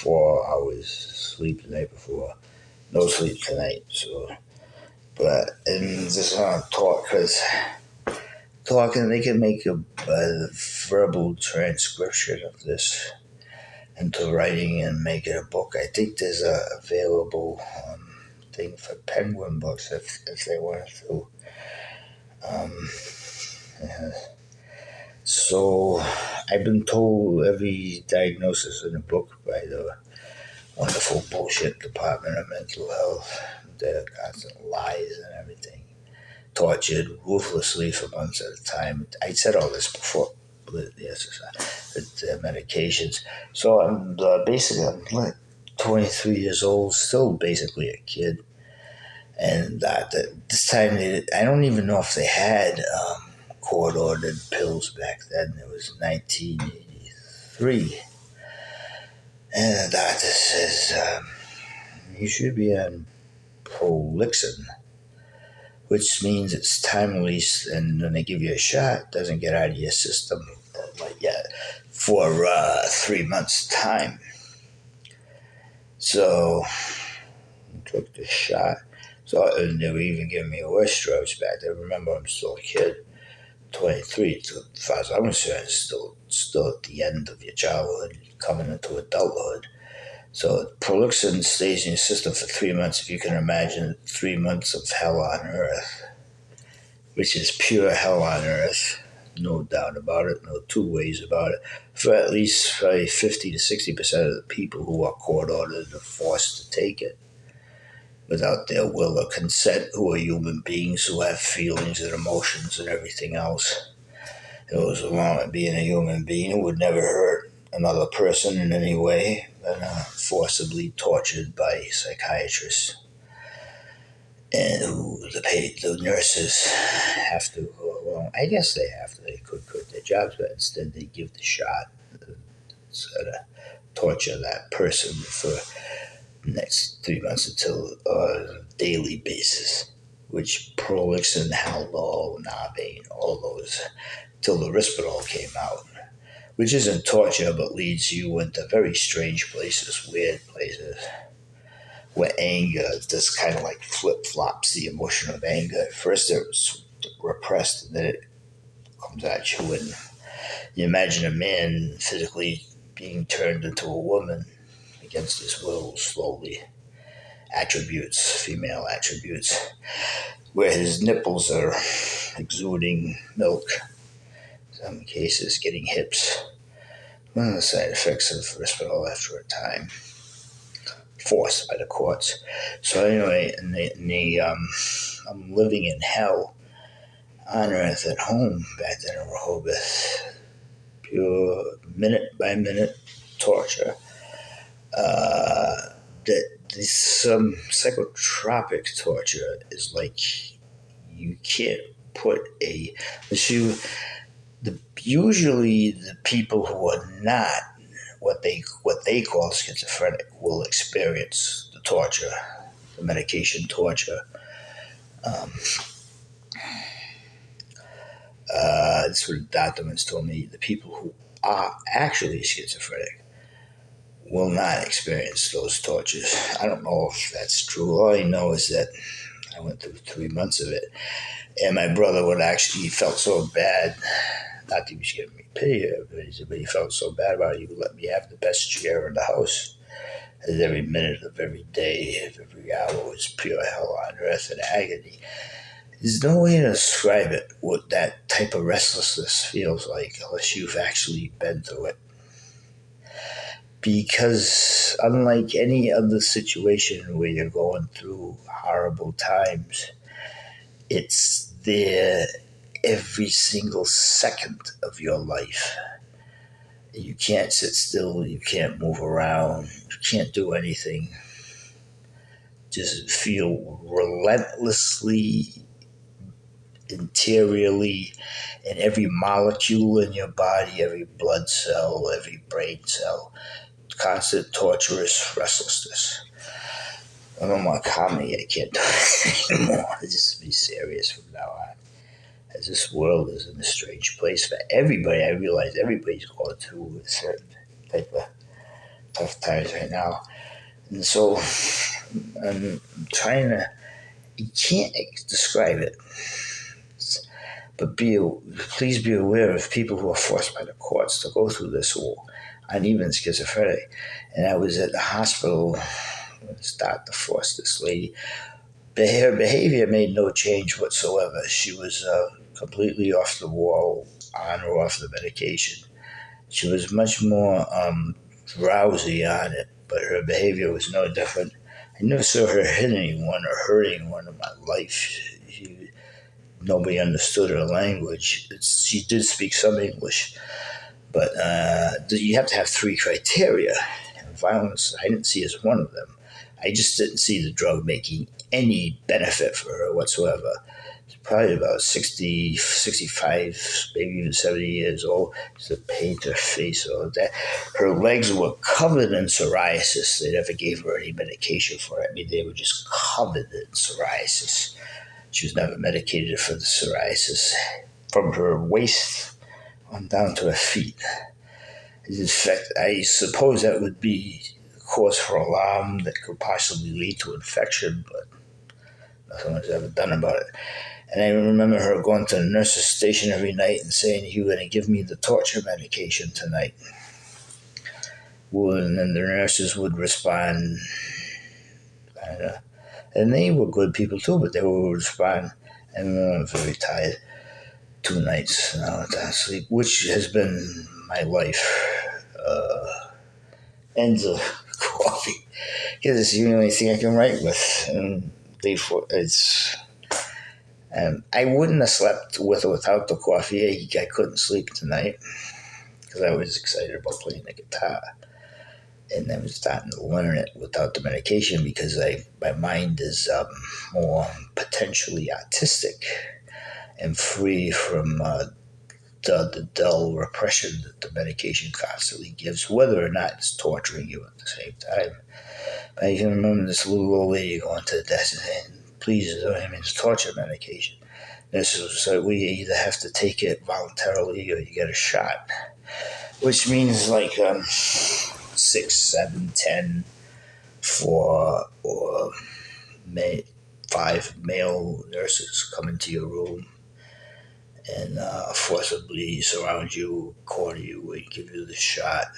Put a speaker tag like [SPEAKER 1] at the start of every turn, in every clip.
[SPEAKER 1] 4 hours sleep the night before. No sleep tonight. So, and just want to talk because talking, they can make a verbal transcription of this into writing and make it a book. I think there's a available thing for Penguin Books if they wanted to. Um, yeah. So I've been told every diagnosis in the book by the wonderful bullshit Department of Mental Health, their constant lies and everything, tortured ruthlessly for months at a time. I said all this before. The exercise, the medications. So I'm 23 years old, still basically a kid. And this time, I don't even know if they had court ordered pills back then. It was 1983. And the doctor says, you should be on Prolixin, which means it's time release, and when they give you a shot, it doesn't get out of your system for 3 months' time. So I took the shot. So and they were even giving me worse drugs back then. Remember, I'm still a kid, 23. So as far as I'm concerned, still at the end of your childhood, coming into adulthood. So Prolixin stays in your system for 3 months. If you can imagine 3 months of hell on earth, which is pure hell on earth, no doubt about it, no two ways about it, for at least probably 50 to 60% of the people who are court ordered are forced to take it without their will or consent, who are human beings who have feelings and emotions and everything else. It goes along with being a human being who would never hurt another person in any way, but forcibly tortured by psychiatrists. And who the nurses have to, well, I guess they have to, they could quit their jobs, but instead they give the shot, sort of torture that person for the next 3 months until daily basis, which Prolixin, Haldol, Narvane, all those, till the Risperdal came out, which isn't torture but leads you into very strange places, weird places, where anger just kind of like flip-flops the emotion of anger. At first it was repressed, and then it comes at you, and you imagine a man physically being turned into a woman against his will, slowly. Attributes, female attributes, where his nipples are exuding milk, in some cases getting hips. One of the side effects of Risperdal after a time, forced by the courts. So anyway, I'm living in hell on earth at home back then in Rehoboth. Pure minute by minute torture. That some psychotropic torture is like you can't put usually the people who are not what they call schizophrenic will experience the torture, the medication torture. Um, that's what the documents told me. The people who are actually schizophrenic will not experience those tortures. I don't know if that's true. All I know is that I went through 3 months of it, and my brother he felt so bad. Not that he was giving me pity, but he felt so bad about it. He would let me have the best chair in the house. As every minute of every day, of every hour was pure hell on earth and agony. There's no way to describe it, what that type of restlessness feels like, unless you've actually been through it. Because unlike any other situation where you're going through horrible times, it's there every single second of your life. You can't sit still, you can't move around, you can't do anything. Just feel relentlessly, interiorly, in every molecule in your body, every blood cell, every brain cell, constant torturous restlessness. I don't want comedy, I can't do it anymore. I'll just be serious from now on. As this world is in a strange place for everybody. I realize everybody's going through a certain type of tough times right now. And so I'm trying to, you can't describe it, but please be aware of people who are forced by the courts to go through this war. I'm even schizophrenic. And I was at the hospital when the doctor forced this lady. Her behavior made no change whatsoever. She was completely off the wall, on or off the medication. She was much more drowsy on it, but her behavior was no different. I never saw her hit anyone or hurt anyone in my life. Nobody understood her language. She did speak some English, but you have to have three criteria. And violence, I didn't see as one of them. I just didn't see the drug making any benefit for her whatsoever. She's probably about 60, 65, maybe even 70 years old. Just to paint her face all that. Her legs were covered in psoriasis. They never gave her any medication for it. I mean, they were just covered in psoriasis. She was never medicated for the psoriasis. From her waist on down to her feet. In fact, I suppose that would be cause for alarm that could possibly lead to infection, but nothing was ever done about it. And I remember her going to the nurse's station every night and saying, "You're going to give me the torture medication tonight." Well, and then the nurses would respond, and they were good people too, but they would respond, and I'm very tired. 2 nights now without sleep, which has been my life. Ends of coffee. Because it's the only thing I can write with. And I wouldn't have slept with or without the coffee. I couldn't sleep tonight because I was excited about playing the guitar. And I was starting to learn it without the medication because my mind is more potentially artistic and free from the dull repression that the medication constantly gives, whether or not it's torturing you at the same time. But I can remember this little old lady going to the desk and saying, "Please, it's torture medication." This was like, we either have to take it voluntarily or you get a shot, which means like 6, 7, 10 for or 5 male nurses come into your room and forcibly surround you, corner you, and give you the shot,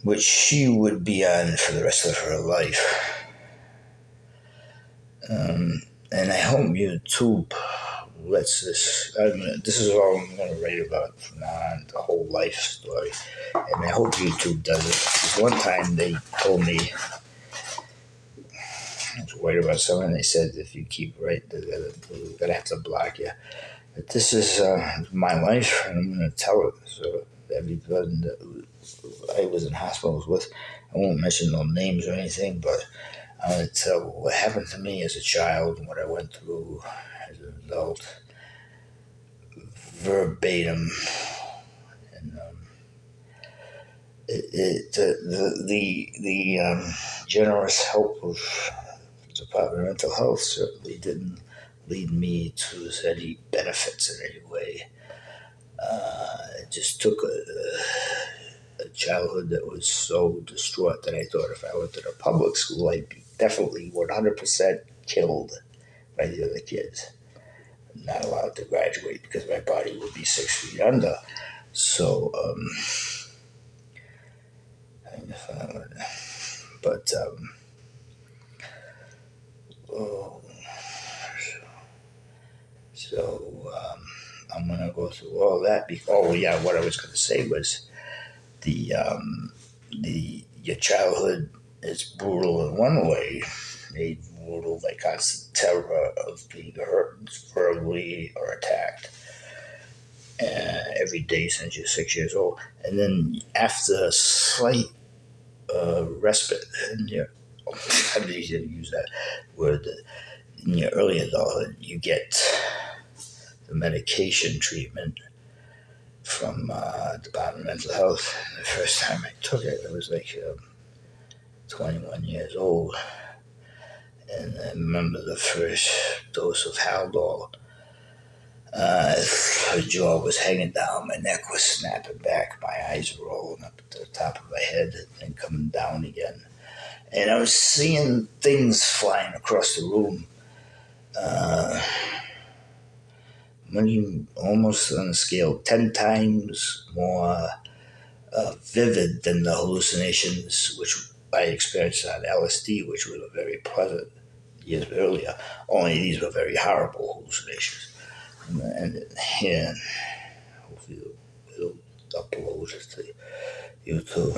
[SPEAKER 1] which she would be on for the rest of her life. And I hope YouTube lets this. This is all I'm going to write about from now on, the whole life story. And I hope YouTube does it. Because one time they told me, I was worried about someone, they said if you keep writing, they're going to have to block you. But this is my life, and I'm going to tell it. So everyone that I was in hospitals with, I won't mention no names or anything, but I'm going to tell what happened to me as a child and what I went through as an adult, verbatim. And the generous help of the Department of Mental Health certainly didn't lead me to any benefits in any way. It just took a childhood that was so distraught that I thought if I went to the public school, I'd be definitely 100% killed by the other kids. Not allowed to graduate because my body would be 6 feet under. So, but, oh, so I'm going to go through all that. What I was going to say was your childhood is brutal in one way, made brutal by constant terror of being hurt verbally or attacked every day since you're 6 years old. And then after a slight respite in your, I didn't use that word, in your early adulthood, you get the medication treatment from Department of Mental Health. The first time I took it, I was like 21 years old. And I remember the first dose of Haldol. Her jaw was hanging down, my neck was snapping back, my eyes were rolling up to the top of my head and coming down again. And I was seeing things flying across the room. Almost on a scale 10 times more vivid than the hallucinations which I experienced on LSD, which were very pleasant years earlier. Only these were very horrible hallucinations. And yeah, hopefully it'll upload to YouTube.